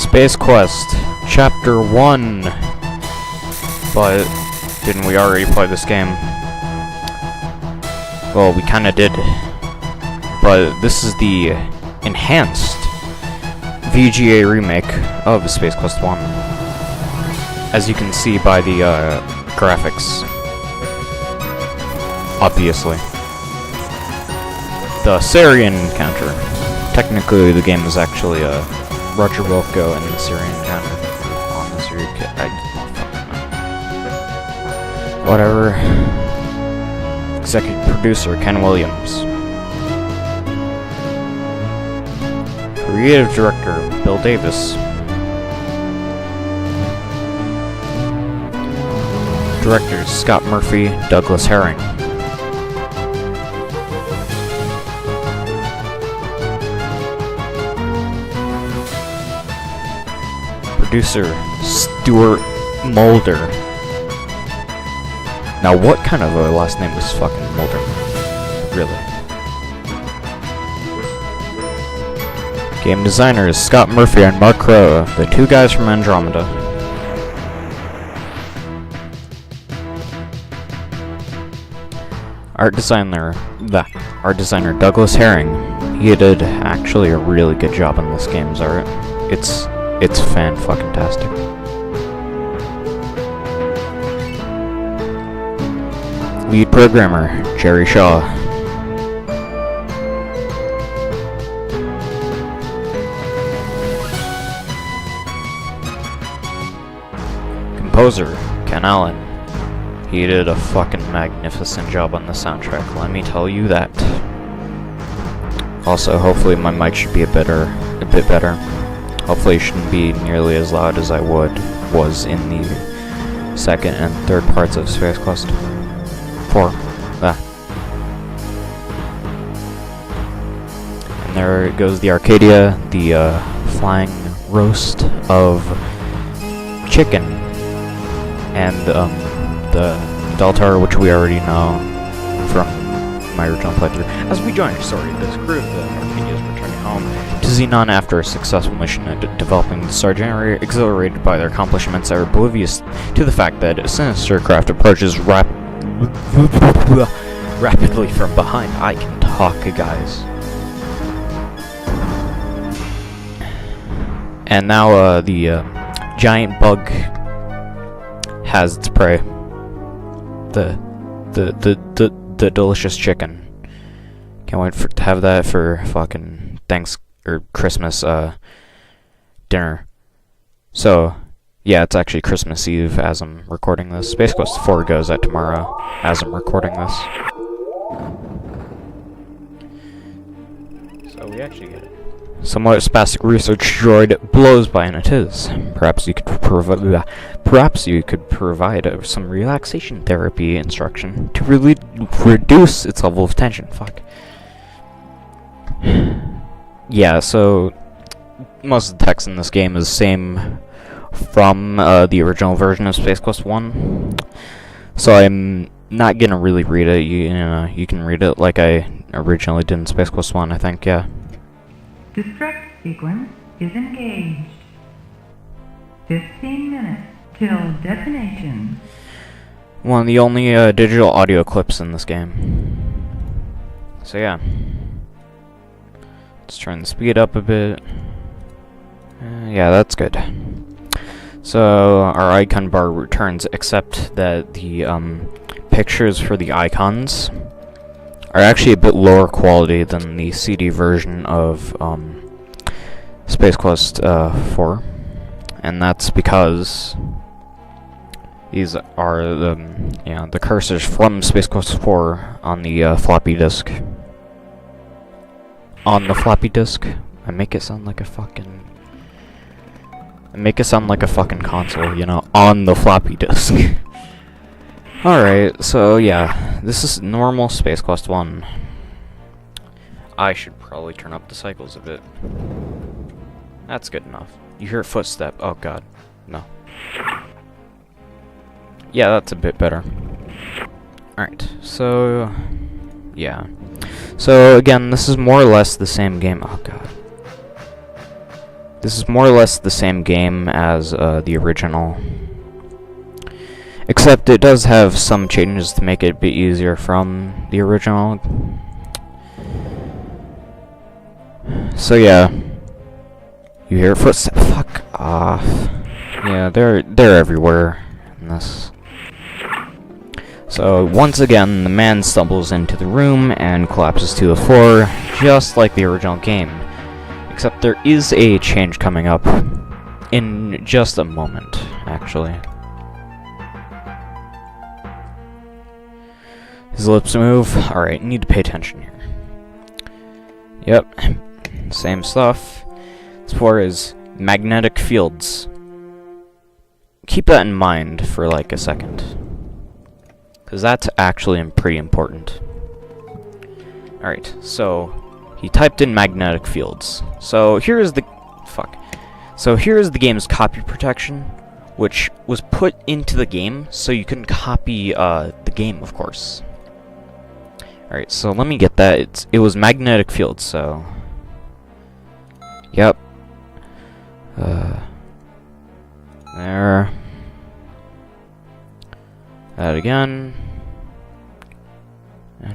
Space Quest, Chapter 1. But, didn't we already play this game? Well, we kinda did. But this is the enhanced VGA remake of Space Quest 1. As you can see by the graphics. Obviously. The Sarien encounter. Technically, the game is actually Roger Wilco and the Sarien encounter on the Sarien kit. Whatever. Executive producer Ken Williams. Creative director Bill Davis. Directors Scott Murphy, Douglas Herring. Producer Stuart Mulder. Now, what kind of a last name is fucking Mulder? Really? Game designers Scott Murphy and Mark Crowe, the two guys from Andromeda. Art designer Douglas Herring. He did actually a really good job on this game's art. It's fan-fucking-tastic. Lead programmer, Jerry Shaw. Composer, Ken Allen. He did a fucking magnificent job on the soundtrack, let me tell you that. Also, hopefully my mic should be a bit better. Hopefully it shouldn't be nearly as loud as I was in the second and third parts of Space Quest 4. And there goes the Arcadia, the flying roast of chicken, and the Deltar, which we already know from my original playthrough. As we join the crew of the Arcadia is returning home to Xenon after a successful mission at developing the star generator, exhilarated by their accomplishments, are oblivious to the fact that a sinister craft approaches rapidly from behind. I can talk, guys. And now the giant bug has its prey. The delicious chicken. Can't wait to have that for fucking Christmas dinner. So, yeah, it's actually Christmas Eve as I'm recording this. Space Quest 4 goes out tomorrow as I'm recording this. So we actually get it. Somewhat spastic research droid blows by, and it is. Perhaps you could provide some relaxation therapy instruction to really reduce its level of tension. Fuck. Yeah, so most of the text in this game is the same from the original version of Space Quest 1. So I'm not gonna really read it. You can read it like I originally did in Space Quest 1, I think, yeah. Destruct sequence is engaged. 15 minutes till detonation. One of the only digital audio clips in this game. So yeah. Let's turn the speed up a bit. Yeah, that's good. So our icon bar returns, except that the pictures for the icons are actually a bit lower quality than the CD version of Space Quest 4, and that's because these are the cursors from Space Quest 4 on the floppy disk. On the floppy disk, I make it sound like a fucking console, you know, on the floppy disk. Alright, so yeah, this is normal Space Quest 1. I should probably turn up the cycles a bit. That's good enough. You hear a footstep. Oh god. No. Yeah, that's a bit better. Alright, so yeah. So again, this is more or less the same game. Oh god. This is more or less the same game as the original. Except it does have some changes to make it a bit easier from the original. So yeah. You hear footsteps? Fuck off. Yeah, they're everywhere in this. So once again, the man stumbles into the room and collapses to the floor, just like the original game. Except there is a change coming up in just a moment, actually. His lips move. Alright, need to pay attention here. Yep, same stuff. As far as magnetic fields, keep that in mind for like a second, because that's actually pretty important. Alright, so he typed in magnetic fields. So here is the game's copy protection, which was put into the game so you can copy the game, of course. Alright, so let me get that. It was magnetic fields, so yep. There. That again. And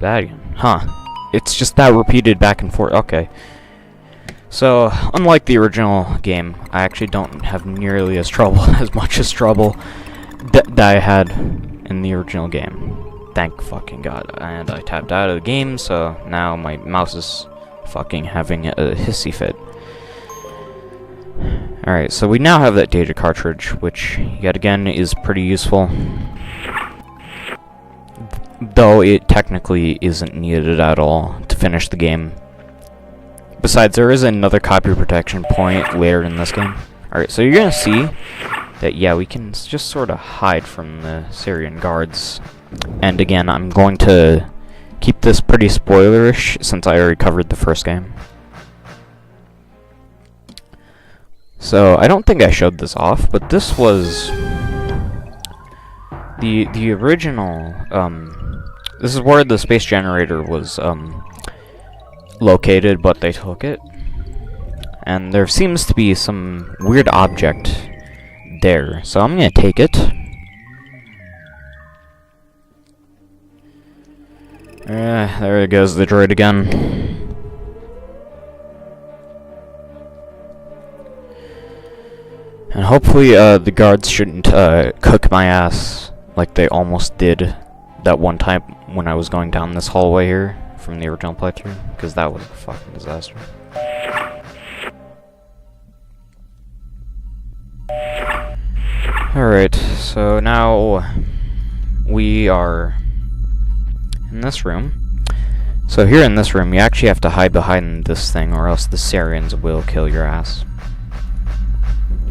that again. Huh. It's just that repeated back and forth. Okay. So, unlike the original game, I actually don't have nearly as much trouble that I had in the original game. Thank fucking God. And I tapped out of the game, so now my mouse is fucking having a hissy fit. Alright, so we now have that data cartridge, which, yet again, is pretty useful. Though it technically isn't needed at all to finish the game. Besides, there is another copy protection point later in this game. Alright, so you're gonna see that, yeah, we can just sort of hide from the Sarien guards. And again, I'm going to keep this pretty spoilerish, since I already covered the first game. So, I don't think I showed this off, but this was the original, this is where the space generator was, located, but they took it. And there seems to be some weird object there, so I'm gonna take it. There goes the droid again. And hopefully, the guards shouldn't, cook my ass like they almost did that one time when I was going down this hallway here from the original playthrough, because that was a fucking disaster. Alright, so now we are in this room. So here in this room, you actually have to hide behind this thing, or else the Sariens will kill your ass.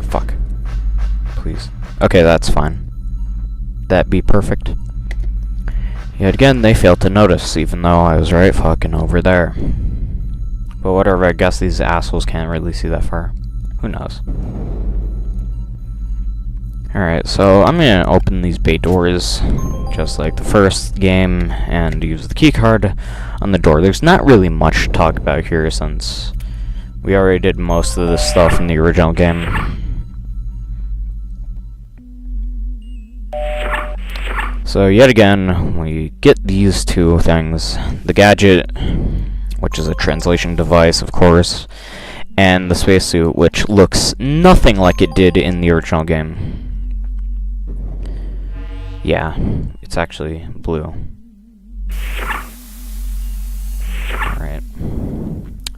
Fuck. Please. Okay, that's fine. That'd be perfect. Yet again, they failed to notice, even though I was right fucking over there. But whatever, I guess these assholes can't really see that far. Who knows? Alright, so I'm gonna open these bay doors, just like the first game, and use the keycard on the door. There's not really much to talk about here, since we already did most of this stuff in the original game. So yet again, we get these two things. The gadget, which is a translation device, of course, and the spacesuit, which looks nothing like it did in the original game. Yeah, it's actually blue. Alright.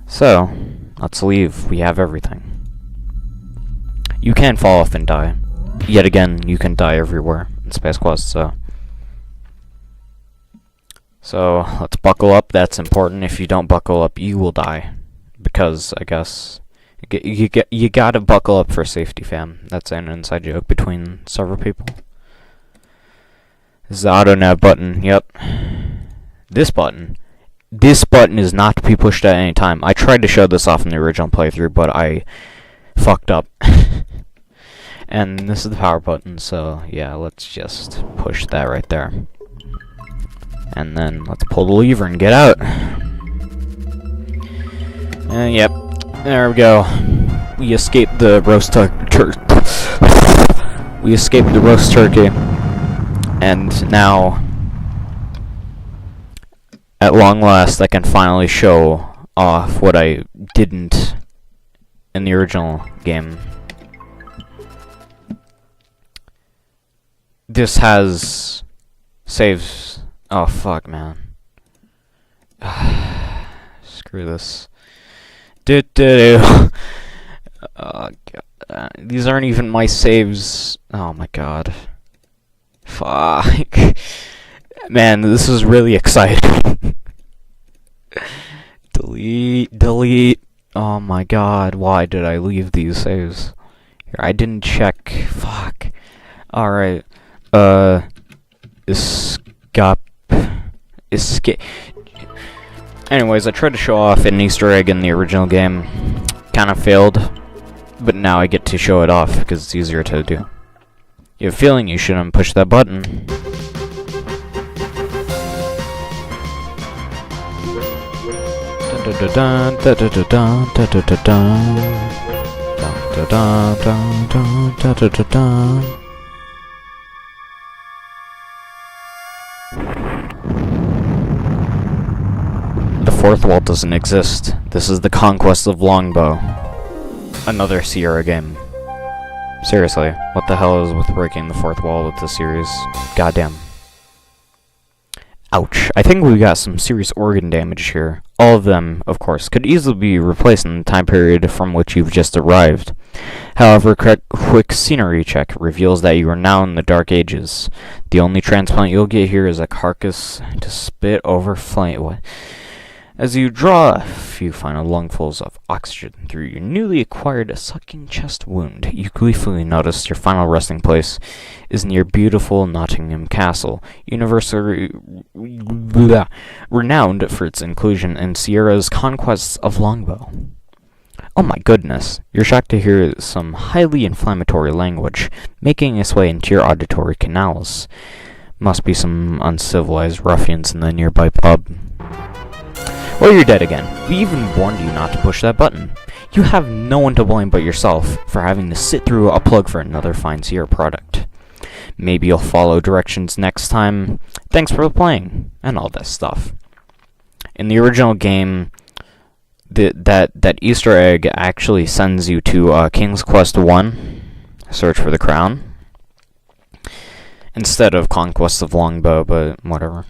So, let's leave. We have everything. You can fall off and die. Yet again, you can die everywhere in Space Quest, so... So, let's buckle up. That's important. If you don't buckle up, you will die. Because, I guess, you gotta buckle up for safety, fam. That's an inside joke between several people. This is the auto nav button. Yep. This button is not to be pushed at any time. I tried to show this off in the original playthrough, but I fucked up. And this is the power button, so yeah, let's just push that right there. And then let's pull the lever and get out. And yep, There we go. We escaped the roast We escaped the roast turkey. And now, at long last, I can finally show off what I didn't in the original game. This has saves. Oh fuck, man. Screw this. Oh, God. These aren't even my saves. Oh my god. Fuck. Man, this is really exciting. Delete. Oh my god, why did I leave these saves? Here, I didn't check. Fuck. Alright. Escape. Anyways, I tried to show off an Easter egg in the original game. Kind of failed. But now I get to show it off because it's easier to do. You have a feeling you shouldn't push that button. The fourth wall doesn't exist. This is the Conquest of Longbow. Another Sierra game. Seriously, what the hell is with breaking the fourth wall with this series? Goddamn. Ouch. I think we got some serious organ damage here. All of them, of course, could easily be replaced in the time period from which you've just arrived. However, a quick scenery check reveals that you are now in the Dark Ages. The only transplant you'll get here is a carcass to spit over flame. What? As you draw a few final lungfuls of oxygen through your newly acquired sucking chest wound, you gleefully notice your final resting place is near beautiful Nottingham Castle, universally renowned for its inclusion in Sierra's conquests of Longbow. Oh my goodness, you're shocked to hear some highly inflammatory language making its way into your auditory canals. Must be some uncivilized ruffians in the nearby pub. Well, you're dead again. We even warned you not to push that button. You have no one to blame but yourself for having to sit through a plug for another fine Sierra product. Maybe you'll follow directions next time. Thanks for playing, and all that stuff. In the original game, that Easter egg actually sends you to King's Quest I, Search for the Crown, instead of Conquest of Longbow, but whatever.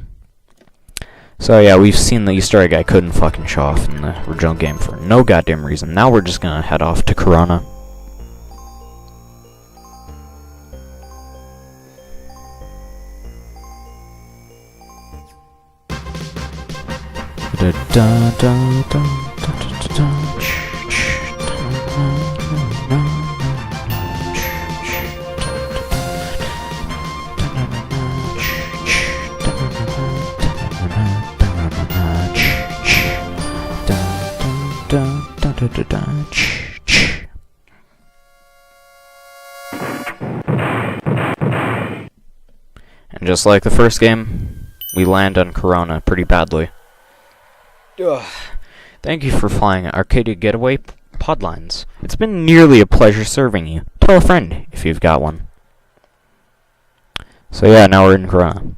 So yeah, we've seen the Easter egg I couldn't fucking show off in the original game for no goddamn reason. Now we're just gonna head off to Corona. And just like the first game, we land on Corona pretty badly. Ugh. Thank you for flying Arcadia Getaway Podlines. It's been nearly a pleasure serving you. Tell a friend if you've got one. So yeah, now we're in Corona.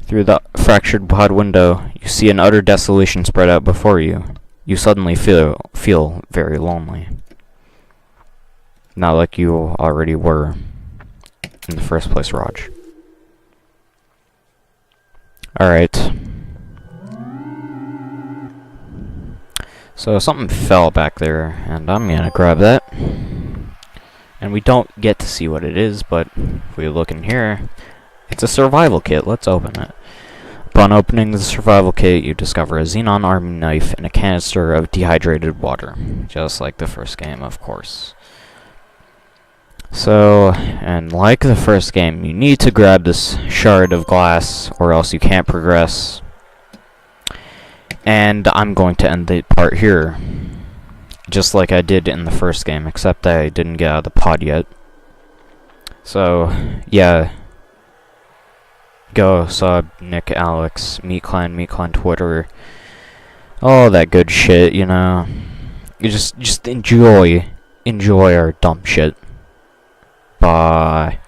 Through the fractured pod window, you see an utter desolation spread out before you. You suddenly feel very lonely. Not like you already were in the first place, Raj. Alright. So something fell back there, and I'm gonna grab that. And we don't get to see what it is, but if we look in here, it's a survival kit. Let's open it. Upon opening the survival kit, you discover a xenon army knife and a canister of dehydrated water. Just like the first game, of course. So, and like the first game, you need to grab this shard of glass, or else you can't progress. And I'm going to end the part here. Just like I did in the first game, except I didn't get out of the pod yet. So, yeah. Go, sub, Nick, Alex, Meat Clan Twitter, all that good shit, you know. You just enjoy our dumb shit. Bye.